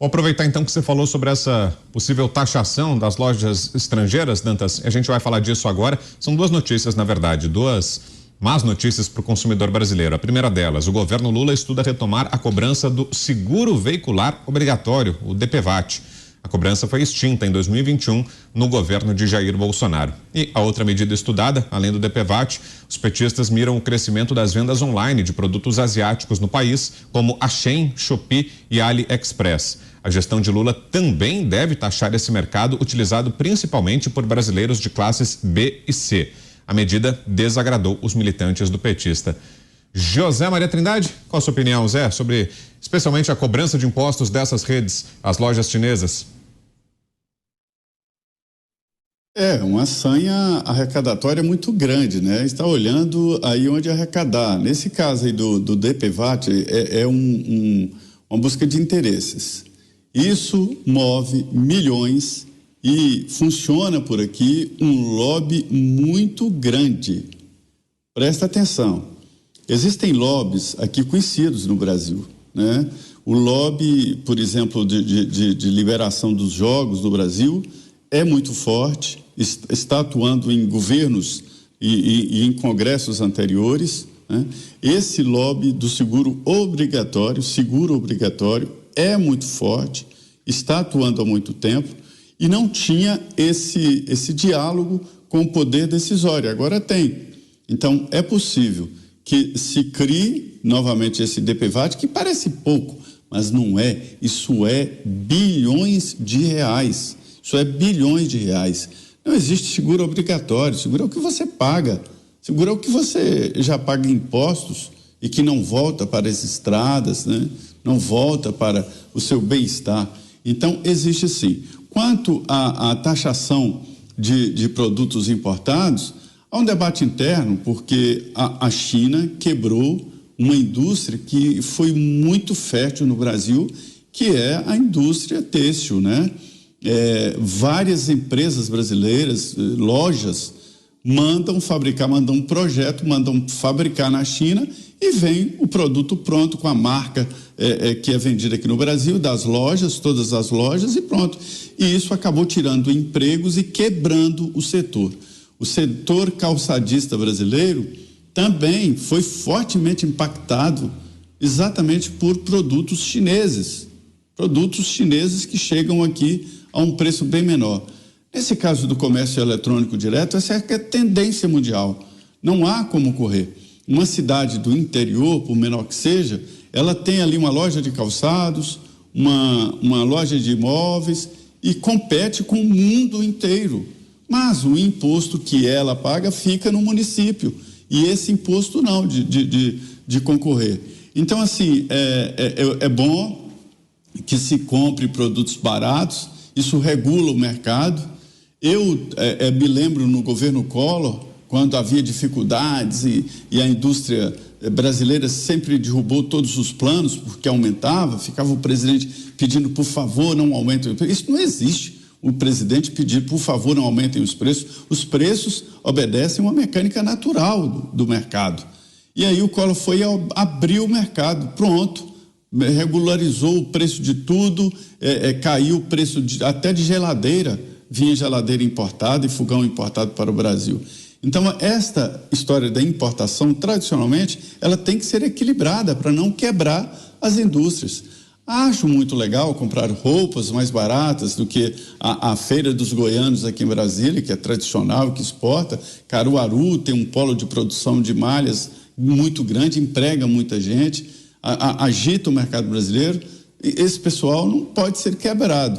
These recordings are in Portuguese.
Vou aproveitar então que você falou sobre essa possível taxação das lojas estrangeiras, Dantas. A gente vai falar disso agora. São duas notícias, na verdade, duas más notícias para o consumidor brasileiro. A primeira delas, o governo Lula estuda retomar a cobrança do seguro veicular obrigatório, o DPVAT. A cobrança foi extinta em 2021 no governo de Jair Bolsonaro. E a outra medida estudada, além do DPVAT, os petistas miram o crescimento das vendas online de produtos asiáticos no país, como a Shein, Shopee e AliExpress. A gestão de Lula também deve taxar esse mercado, utilizado principalmente por brasileiros de classes B e C. A medida desagradou os militantes do petista. José Maria Trindade, qual a sua opinião, Zé, sobre especialmente a cobrança de impostos dessas redes, as lojas chinesas? É uma sanha arrecadatória muito grande, né? Está olhando aí onde arrecadar. Nesse caso aí do DPVAT, uma busca de interesses. Isso move milhões e funciona por aqui um lobby muito grande. Presta atenção. Existem lobbies aqui conhecidos no Brasil, né? O lobby, por exemplo, de liberação dos jogos no Brasil é muito forte, está atuando em governos e em congressos anteriores, né? Esse lobby do seguro obrigatório é muito forte, está atuando há muito tempo e não tinha esse diálogo com o poder decisório. Agora tem. Então, é possível que se crie novamente esse DPVAT, que parece pouco, mas não é. Isso é bilhões de reais. Isso é bilhões de reais. Não existe seguro obrigatório. Seguro é o que você paga. Seguro é o que você já paga impostos e que não volta para as estradas, né? Não volta para o seu bem-estar. Então, existe sim. Quanto à taxação de produtos importados, há um debate interno, porque a China quebrou uma indústria que foi muito fértil no Brasil, que é a indústria têxtil, né? Várias empresas brasileiras, lojas, mandam um projeto, mandam fabricar na China e vem o produto pronto com a marca que é vendida aqui no Brasil, das lojas, todas as lojas e pronto. E isso acabou tirando empregos e quebrando o setor. O setor calçadista brasileiro também foi fortemente impactado exatamente por produtos chineses que chegam aqui a um preço bem menor. Nesse caso do comércio eletrônico direto, essa é a tendência mundial. Não há como correr. Uma cidade do interior, por menor que seja, ela tem ali uma loja de calçados, uma loja de imóveis e compete com o mundo inteiro. Mas o imposto que ela paga fica no município e esse imposto não, de concorrer. Então, assim, é bom que se compre produtos baratos, isso regula o mercado. Eu me lembro no governo Collor, quando havia dificuldades e a indústria brasileira sempre derrubou todos os planos porque aumentava, ficava o presidente pedindo, por favor, não aumentem o preço. Isso não existe. O presidente pedir, por favor, não aumentem os preços. Os preços obedecem uma mecânica natural do mercado. E aí o Collor foi abrir o mercado, pronto, regularizou o preço de tudo, caiu o preço até de geladeira, vinha geladeira importada e fogão importado para o Brasil. Então, esta história da importação, tradicionalmente, ela tem que ser equilibrada para não quebrar as indústrias. Acho muito legal comprar roupas mais baratas do que a Feira dos Goianos aqui em Brasília, que é tradicional, que exporta. Caruaru tem um polo de produção de malhas muito grande, emprega muita gente, agita o mercado brasileiro. Esse pessoal não pode ser quebrado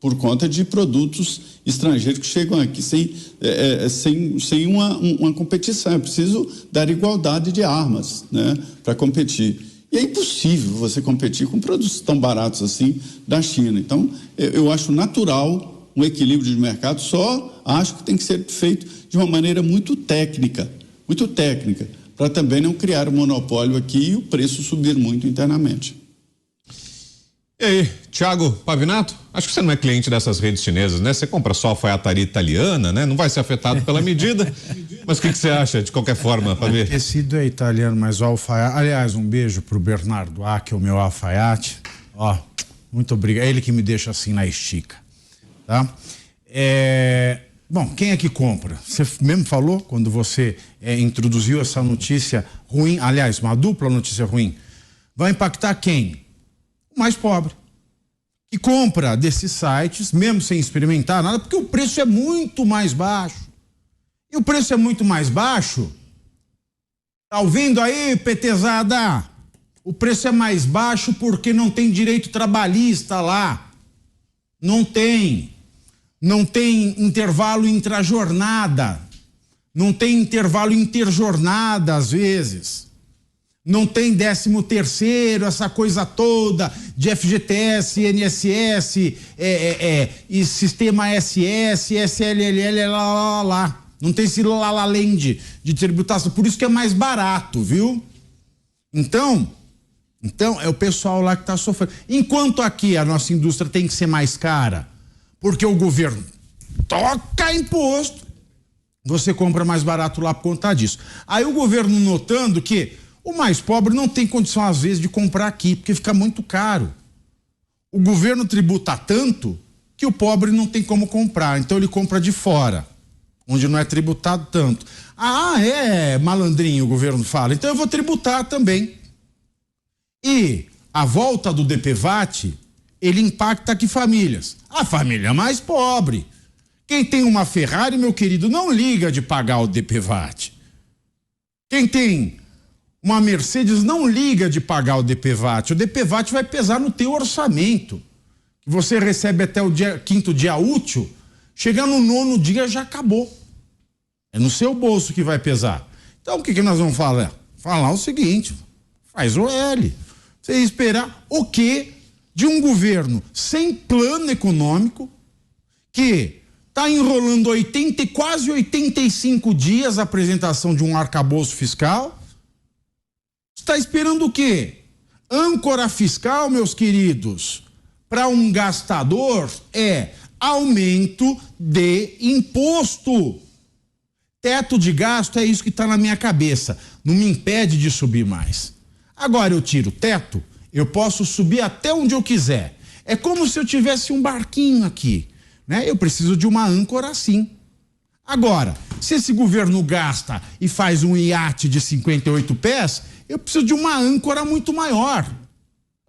por conta de produtos estrangeiros que chegam aqui sem uma competição. É preciso dar igualdade de armas, né, para competir. E é impossível você competir com produtos tão baratos assim da China. Então, eu acho natural um equilíbrio de mercado, só acho que tem que ser feito de uma maneira muito técnica, para também não criar um monopólio aqui e o preço subir muito internamente. E aí, Thiago Pavinato? Acho que você não é cliente dessas redes chinesas, né? Você compra só alfaiataria italiana, né? Não vai ser afetado pela medida. Mas o que você acha, de qualquer forma, Pavê? O tecido é italiano, mas o alfaiate... Aliás, um beijo pro Bernardo que é o meu alfaiate. Ó, Muito obrigado. É ele que me deixa assim na estica, tá? Bom, quem é que compra? Você mesmo falou quando você introduziu essa notícia ruim, aliás, uma dupla notícia ruim. Vai impactar quem? O mais pobre. Que compra desses sites, mesmo sem experimentar nada, porque o preço é muito mais baixo. E o preço é muito mais baixo. Tá ouvindo aí, petezada? O preço é mais baixo porque não tem direito trabalhista lá. Não tem. Não tem intervalo intrajornada. Não tem intervalo interjornada, às vezes. Não tem 13º, essa coisa toda de FGTS, INSS, e sistema SS, SLLL, lá. Não tem esse além de tributação. Por isso que é mais barato, viu? Então é o pessoal lá que está sofrendo. Enquanto aqui a nossa indústria tem que ser mais cara, porque o governo toca imposto, você compra mais barato lá por conta disso. Aí o governo notando que o mais pobre não tem condição, às vezes, de comprar aqui, porque fica muito caro. O governo tributa tanto que o pobre não tem como comprar, então ele compra de fora, onde não é tributado tanto. Malandrinho, o governo fala, então eu vou tributar também. E a volta do DPVAT, ele impacta que famílias? A família mais pobre. Quem tem uma Ferrari, meu querido, não liga de pagar o DPVAT. Quem tem uma Mercedes não liga de pagar o DPVAT. O DPVAT vai pesar no teu orçamento, que você recebe até o 5º dia útil, chegando no 9º dia já acabou. É no seu bolso que vai pesar. Então o que nós vamos falar? Falar o seguinte, faz o L. Você esperar o quê de um governo sem plano econômico, que está enrolando quase 85 dias a apresentação de um arcabouço fiscal? Está esperando o quê? Âncora fiscal, meus queridos, para um gastador é aumento de imposto. Teto de gasto é isso que está na minha cabeça. Não me impede de subir mais. Agora eu tiro o teto, eu posso subir até onde eu quiser. É como se eu tivesse um barquinho aqui, né? Eu preciso de uma âncora assim. Agora, se esse governo gasta e faz um iate de 58 pés, eu preciso de uma âncora muito maior.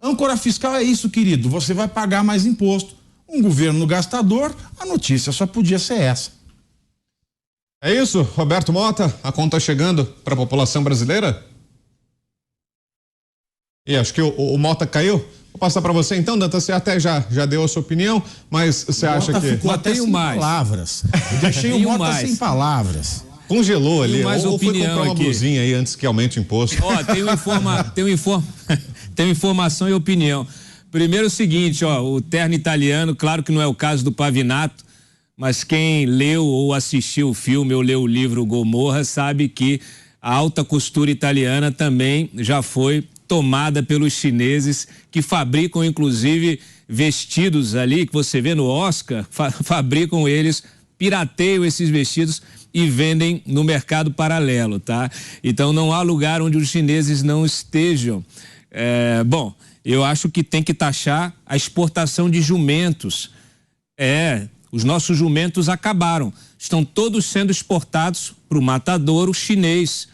Âncora fiscal é isso, querido, você vai pagar mais imposto. Um governo gastador, a notícia só podia ser essa. É isso, Roberto Mota, a conta chegando para a população brasileira? E acho que o Mota caiu. Vou passar para você então, Dantas, você até já deu a sua opinião, mas você acha que... Ficou até sem palavras. Eu deixei o Mota sem palavras. Congelou ali, ou foi comprar uma blusinha aí antes que aumente o imposto. Tem informação e opinião. Primeiro o seguinte, o terno italiano, claro que não é o caso do Pavinato, mas quem leu ou assistiu o filme ou leu o livro Gomorra sabe que a alta costura italiana também já foi tomada pelos chineses, que fabricam inclusive vestidos ali, que você vê no Oscar, fabricam eles, pirateiam esses vestidos e vendem no mercado paralelo, tá? Então não há lugar onde os chineses não estejam. Bom, eu acho que tem que taxar a exportação de jumentos. Os nossos jumentos acabaram. Estão todos sendo exportados para o matadouro chinês,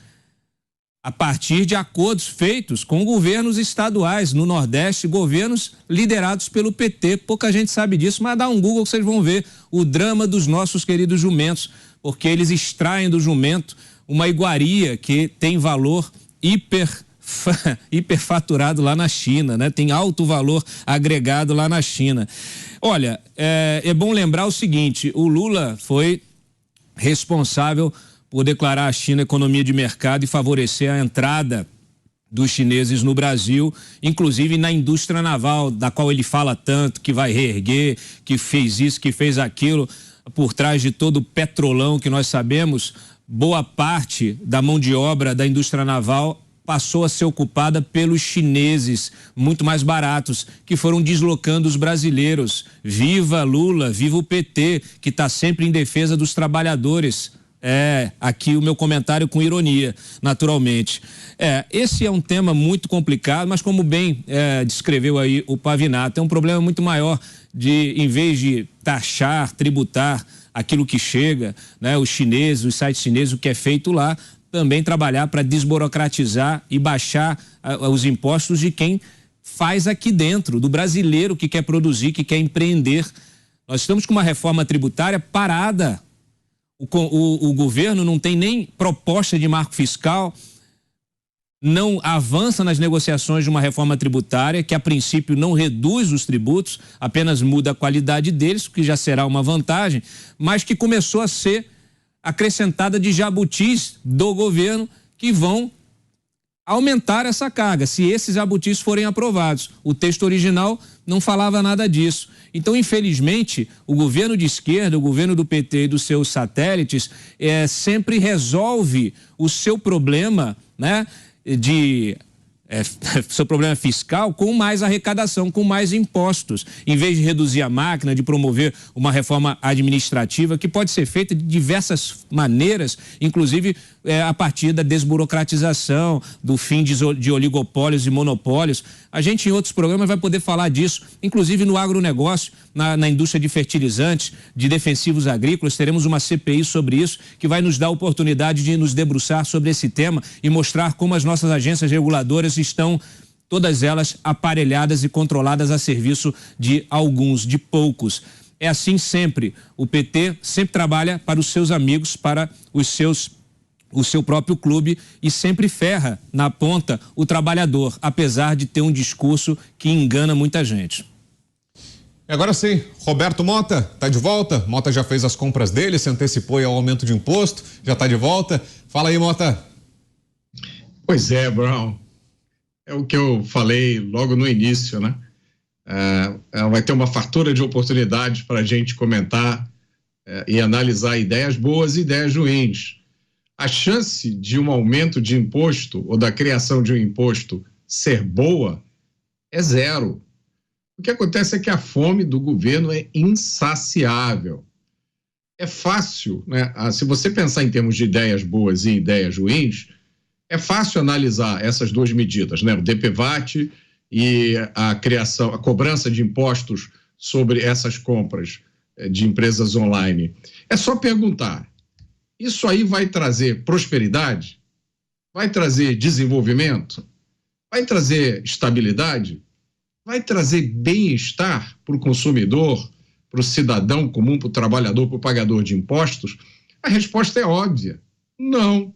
a partir de acordos feitos com governos estaduais no Nordeste, governos liderados pelo PT. Pouca gente sabe disso, mas dá um Google que vocês vão ver o drama dos nossos queridos jumentos, porque eles extraem do jumento uma iguaria que tem valor hiperfaturado lá na China, né? Tem alto valor agregado lá na China. Olha, é bom lembrar o seguinte, o Lula foi responsável por declarar a China economia de mercado e favorecer a entrada dos chineses no Brasil, inclusive na indústria naval, da qual ele fala tanto, que vai reerguer, que fez isso, que fez aquilo. Por trás de todo o petrolão que nós sabemos, boa parte da mão de obra da indústria naval passou a ser ocupada pelos chineses, muito mais baratos, que foram deslocando os brasileiros. Viva Lula, viva o PT, que está sempre em defesa dos trabalhadores. aqui o meu comentário com ironia, naturalmente. Esse é um tema muito complicado, mas como bem descreveu aí o Pavinato, é um problema muito maior de, em vez de taxar, tributar aquilo que chega, né, os chineses, os sites chineses, o que é feito lá, também trabalhar para desburocratizar e baixar os impostos de quem faz aqui dentro, do brasileiro que quer produzir, que quer empreender. Nós estamos com uma reforma tributária parada. O governo não tem nem proposta de marco fiscal, não avança nas negociações de uma reforma tributária que, a princípio, não reduz os tributos, apenas muda a qualidade deles, o que já será uma vantagem, mas que começou a ser acrescentada de jabutis do governo que vão aumentar essa carga, se esses jabutis forem aprovados. O texto original não falava nada disso. Então, infelizmente, o governo de esquerda, o governo do PT e dos seus satélites, sempre resolve o seu problema, né, seu problema fiscal com mais arrecadação, com mais impostos, em vez de reduzir a máquina, de promover uma reforma administrativa que pode ser feita de diversas maneiras, inclusive a partir da desburocratização, do fim de oligopólios e monopólios. A gente em outros programas vai poder falar disso, inclusive no agronegócio, na indústria de fertilizantes, de defensivos agrícolas. Teremos uma CPI sobre isso que vai nos dar a oportunidade de nos debruçar sobre esse tema e mostrar como as nossas agências reguladoras estão, todas elas, aparelhadas e controladas a serviço de alguns, de poucos. É assim sempre. O PT sempre trabalha para os seus amigos, para o seu próprio clube, e sempre ferra na ponta o trabalhador, apesar de ter um discurso que engana muita gente. Agora sim, Roberto Mota está de volta. Mota já fez as compras dele, se antecipou ao aumento de imposto, já está de volta. Fala aí, Mota. Pois é, Brown. É o que eu falei logo no início, né? Vai ter uma fartura de oportunidades para a gente comentar e analisar ideias boas e ideias ruins. A chance de um aumento de imposto ou da criação de um imposto ser boa é zero. O que acontece é que a fome do governo é insaciável. É fácil, né? Se você pensar em termos de ideias boas e ideias ruins, é fácil analisar essas duas medidas, né? O DPVAT e a cobrança de impostos sobre essas compras de empresas online. É só perguntar: isso aí vai trazer prosperidade? Vai trazer desenvolvimento? Vai trazer estabilidade? Vai trazer bem-estar para o consumidor, para o cidadão comum, para o trabalhador, para o pagador de impostos? A resposta é óbvia: não.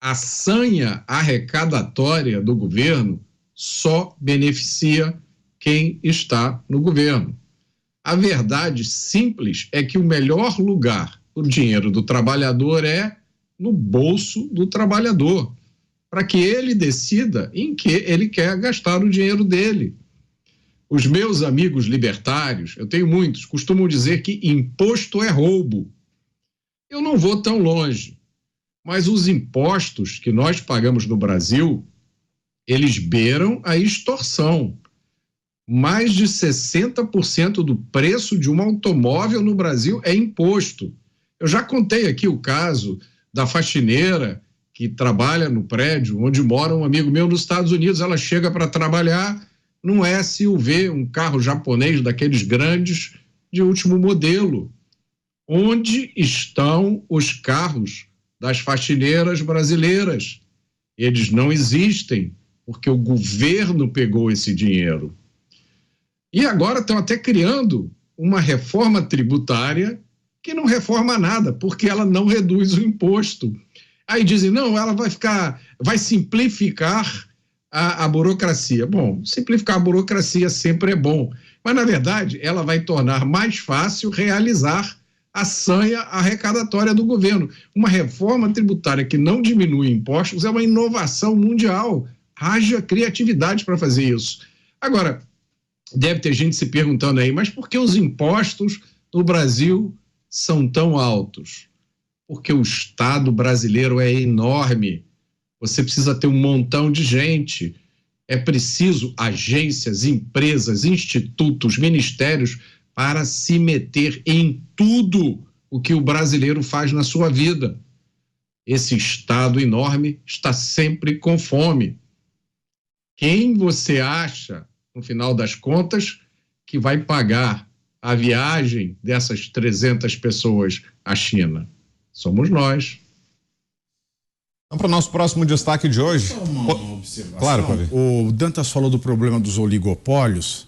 A sanha arrecadatória do governo só beneficia quem está no governo. A verdade simples é que o melhor lugar para o dinheiro do trabalhador é no bolso do trabalhador, para que ele decida em que ele quer gastar o dinheiro dele. Os meus amigos libertários, eu tenho muitos, costumam dizer que imposto é roubo. Eu não vou tão longe, mas os impostos que nós pagamos no Brasil, eles beiram a extorsão. Mais de 60% do preço de um automóvel no Brasil é imposto. Eu já contei aqui o caso da faxineira que trabalha no prédio onde mora um amigo meu nos Estados Unidos. Ela chega para trabalhar num SUV, um carro japonês daqueles grandes de último modelo. Onde estão os carros das faxineiras brasileiras? Eles não existem, porque o governo pegou esse dinheiro. E agora estão até criando uma reforma tributária que não reforma nada, porque ela não reduz o imposto. Aí dizem, não, ela vai simplificar a burocracia. Bom, simplificar a burocracia sempre é bom, mas na verdade ela vai tornar mais fácil realizar a sanha arrecadatória do governo. Uma reforma tributária que não diminui impostos é uma inovação mundial. Haja criatividade para fazer isso. Agora, deve ter gente se perguntando aí, mas por que os impostos no Brasil são tão altos? Porque o Estado brasileiro é enorme. Você precisa ter um montão de gente. É preciso agências, empresas, institutos, ministérios para se meter em tudo o que o brasileiro faz na sua vida. Esse Estado enorme está sempre com fome. Quem você acha, no final das contas, que vai pagar a viagem dessas 300 pessoas à China? Somos nós. Então, para o nosso próximo destaque de hoje... Uma observação. Claro, Pavê. O Dantas falou do problema dos oligopólios.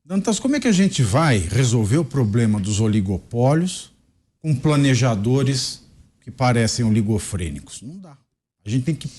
Dantas, como é que a gente vai resolver o problema dos oligopólios com planejadores que parecem oligofrênicos? Não dá. A gente tem que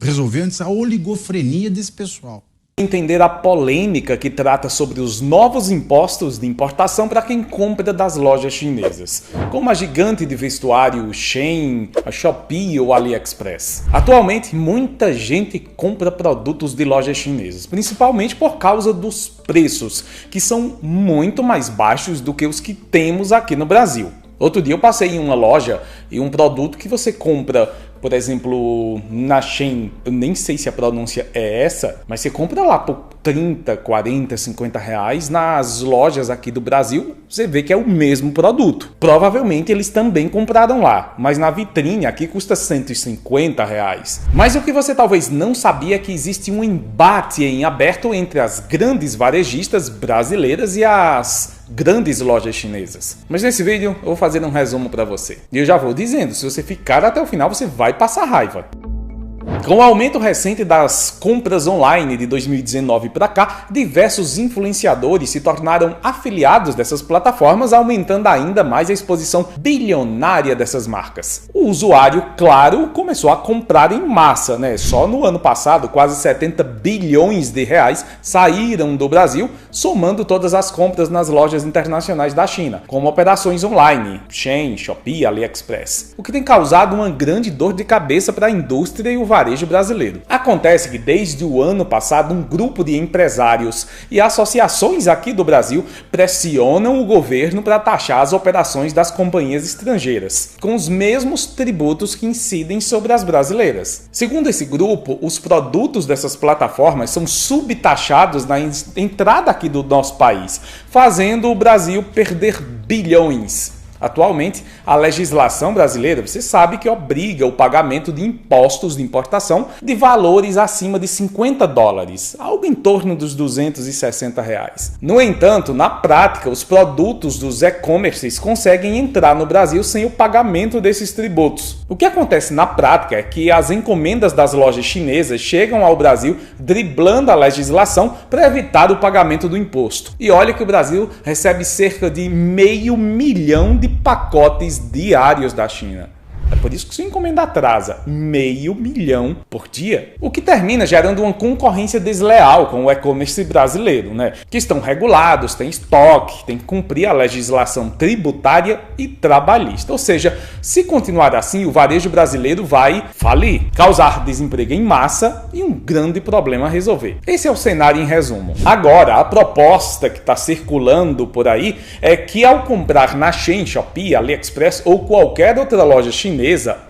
resolver antes a oligofrenia desse pessoal. Entender a polêmica que trata sobre os novos impostos de importação para quem compra das lojas chinesas, como a gigante de vestuário Shein, a Shopee ou a AliExpress. Atualmente, muita gente compra produtos de lojas chinesas, principalmente por causa dos preços, que são muito mais baixos do que os que temos aqui no Brasil. Outro dia eu passei em uma loja e um produto que você compra, por exemplo, na Shein, eu nem sei se a pronúncia é essa, mas você compra lá por 30, 40, 50 reais. Nas lojas aqui do Brasil, você vê que é o mesmo produto. Provavelmente eles também compraram lá, mas na vitrine aqui custa 150 reais. Mas o que você talvez não sabia é que existe um embate em aberto entre as grandes varejistas brasileiras e as grandes lojas chinesas. Mas nesse vídeo eu vou fazer um resumo para você. E eu já vou dizendo, se você ficar até o final, você vai passar raiva. Com o aumento recente das compras online de 2019 para cá, diversos influenciadores se tornaram afiliados dessas plataformas, aumentando ainda mais a exposição bilionária dessas marcas. O usuário, claro, começou a comprar em massa, né? Só no ano passado, quase 70 bilhões de reais saíram do Brasil, somando todas as compras nas lojas internacionais da China, como operações online, Shein, Shopee, AliExpress, o que tem causado uma grande dor de cabeça para a indústria e o varejo brasileiro. Acontece que desde o ano passado um grupo de empresários e associações aqui do Brasil pressionam o governo para taxar as operações das companhias estrangeiras, com os mesmos tributos que incidem sobre as brasileiras. Segundo esse grupo, os produtos dessas plataformas são subtaxados na entrada aqui do nosso país, fazendo o Brasil perder bilhões. Atualmente, a legislação brasileira, você sabe que obriga o pagamento de impostos de importação de valores acima de 50 dólares, algo em torno dos 260 reais. No entanto, na prática, os produtos dos e-commerces conseguem entrar no Brasil sem o pagamento desses tributos. O que acontece na prática é que as encomendas das lojas chinesas chegam ao Brasil driblando a legislação para evitar o pagamento do imposto. E olha que o Brasil recebe cerca de 500 mil de pacotes diários da China. É por isso que sua encomenda atrasa 500 mil por dia, o que termina gerando uma concorrência desleal com o e-commerce brasileiro, né? Que estão regulados, têm estoque, têm que cumprir a legislação tributária e trabalhista. Ou seja, se continuar assim, o varejo brasileiro vai falir, causar desemprego em massa e um grande problema a resolver. Esse é o cenário em resumo. Agora, a proposta que está circulando por aí é que ao comprar na Shein, Shopee, AliExpress ou qualquer outra loja chinesa,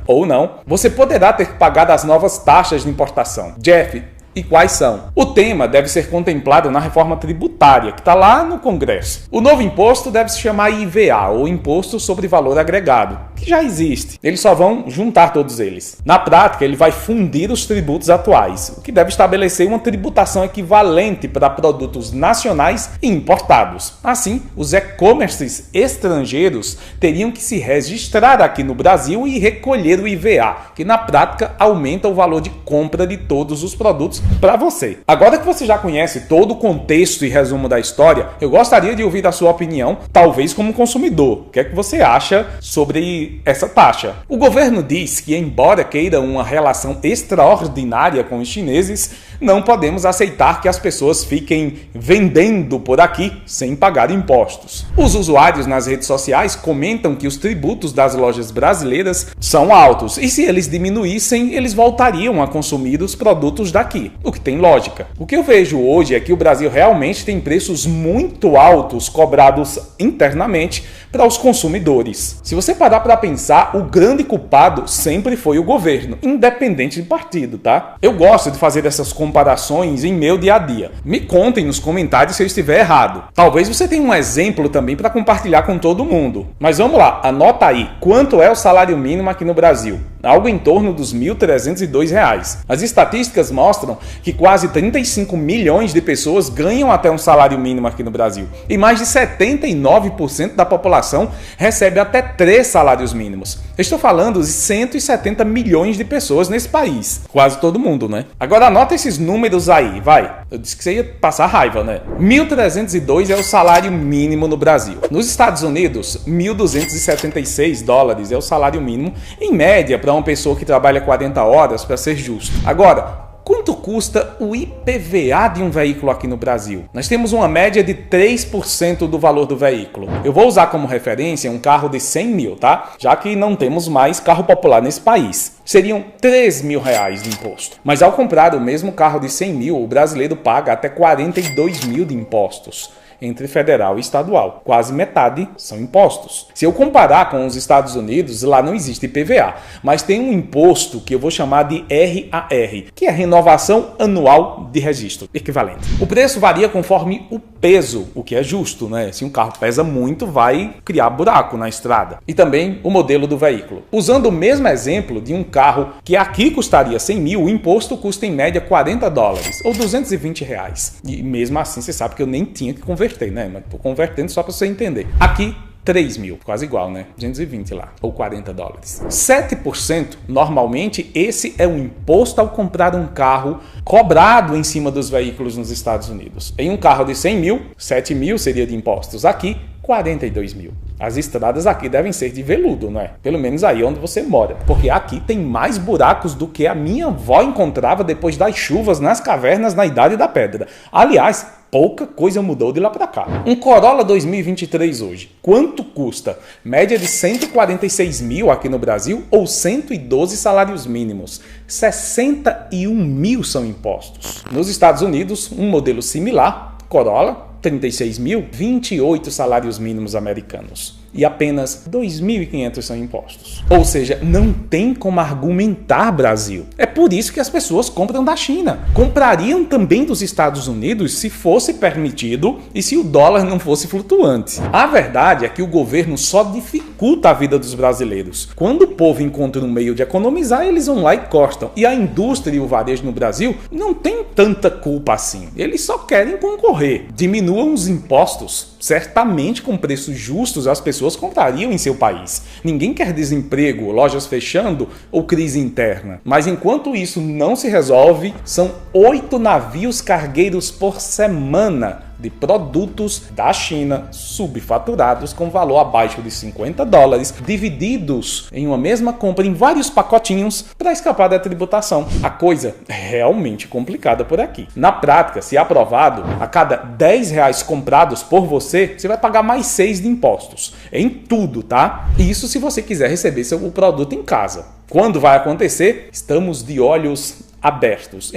ou não, você poderá ter que pagar as novas taxas de importação. Jeff, e quais são? O tema deve ser contemplado na reforma tributária, que está lá no Congresso. O novo imposto deve se chamar IVA, ou Imposto sobre Valor Agregado, que já existe. Eles só vão juntar todos eles. Na prática, ele vai fundir os tributos atuais, o que deve estabelecer uma tributação equivalente para produtos nacionais e importados. Assim, os e-commerces estrangeiros teriam que se registrar aqui no Brasil e recolher o IVA, que na prática aumenta o valor de compra de todos os produtos para você. Agora que você já conhece todo o contexto e resumo da história, eu gostaria de ouvir a sua opinião, talvez como consumidor. O que é que você acha sobre essa taxa? O governo diz que, embora queira uma relação extraordinária com os chineses, não podemos aceitar que as pessoas fiquem vendendo por aqui sem pagar impostos. Os usuários nas redes sociais comentam que os tributos das lojas brasileiras são altos e se eles diminuíssem, eles voltariam a consumir os produtos daqui. o que tem lógica. O que eu vejo hoje é que o Brasil realmente tem preços muito altos cobrados internamente para os consumidores. Se você parar para pensar, o grande culpado sempre foi o governo, independente de partido, tá? Eu gosto de fazer essas comparações em meu dia a dia. Me contem nos comentários se eu estiver errado. Talvez você tenha um exemplo também para compartilhar com todo mundo. Mas vamos lá, anota aí. Quanto é o salário mínimo aqui no Brasil? Algo em torno dos R$ 1.302. As estatísticas mostram que quase 35 milhões de pessoas ganham até um salário mínimo aqui no Brasil. E mais de 79% da população recebe até 3 salários mínimos. Eu estou falando de 170 milhões de pessoas nesse país. Quase todo mundo, né? Agora anota esses números aí, vai. Eu disse que você ia passar raiva, né? 1.302 é o salário mínimo no Brasil. Nos Estados Unidos, 1.276 dólares é o salário mínimo, em média, para uma pessoa que trabalha 40 horas, para ser justo. Agora, quanto custa o IPVA de um veículo aqui no Brasil? Nós temos uma média de 3% do valor do veículo. Eu vou usar como referência um carro de 100 mil, tá? Já que não temos mais carro popular nesse país. Seriam R$3 mil de imposto. Mas ao comprar o mesmo carro de 100 mil, o brasileiro paga até 42 mil de impostos. Entre federal e estadual. Quase metade são impostos. Se eu comparar com os Estados Unidos, lá não existe IPVA, mas tem um imposto que eu vou chamar de RAR, que é Renovação Anual de Registro, equivalente. O preço varia conforme o peso, o que é justo, né? Se um carro pesa muito, vai criar buraco na estrada. E também o modelo do veículo. Usando o mesmo exemplo de um carro que aqui custaria 100 mil, o imposto custa em média 40 dólares, ou R$220. E mesmo assim, você sabe que eu nem tinha que converter, né? Mas tô convertendo só para você entender. Aqui, 3 mil, quase igual, né? 220 lá, ou 40 dólares. 7%, normalmente, esse é o imposto ao comprar um carro cobrado em cima dos veículos nos Estados Unidos. Em um carro de 100 mil, 7 mil seria de impostos. Aqui, 42 mil. As estradas aqui devem ser de veludo, não é? Pelo menos aí onde você mora. Porque aqui tem mais buracos do que a minha avó encontrava depois das chuvas nas cavernas na Idade da Pedra. Aliás, pouca coisa mudou de lá para cá. Um Corolla 2023 hoje, quanto custa? Média de 146 mil aqui no Brasil ou 112 salários mínimos. 61 mil são impostos. Nos Estados Unidos, um modelo similar, Corolla, 36 mil, 28 salários mínimos americanos. E apenas 2.500 são impostos. Ou seja, não tem como argumentar Brasil. É por isso que as pessoas compram da China. Comprariam também dos Estados Unidos se fosse permitido e se o dólar não fosse flutuante. A verdade é que o governo só dificulta a vida dos brasileiros. Quando o povo encontra um meio de economizar, eles vão lá e cortam. E a indústria e o varejo no Brasil não tem tanta culpa assim. Eles só querem concorrer. Diminuam os impostos. Certamente, com preços justos, as pessoas comprariam em seu país. Ninguém quer desemprego, lojas fechando ou crise interna. Mas enquanto isso não se resolve, são 8 navios cargueiros por semana de produtos da China subfaturados com valor abaixo de 50 dólares, divididos em uma mesma compra em vários pacotinhos para escapar da tributação. A coisa é realmente complicada por aqui. Na prática, se aprovado, a cada R$10 comprados por você, você vai pagar mais 6 de impostos. Em tudo, tá? Isso se você quiser receber seu produto em casa. Quando vai acontecer? Estamos de olhos abertos.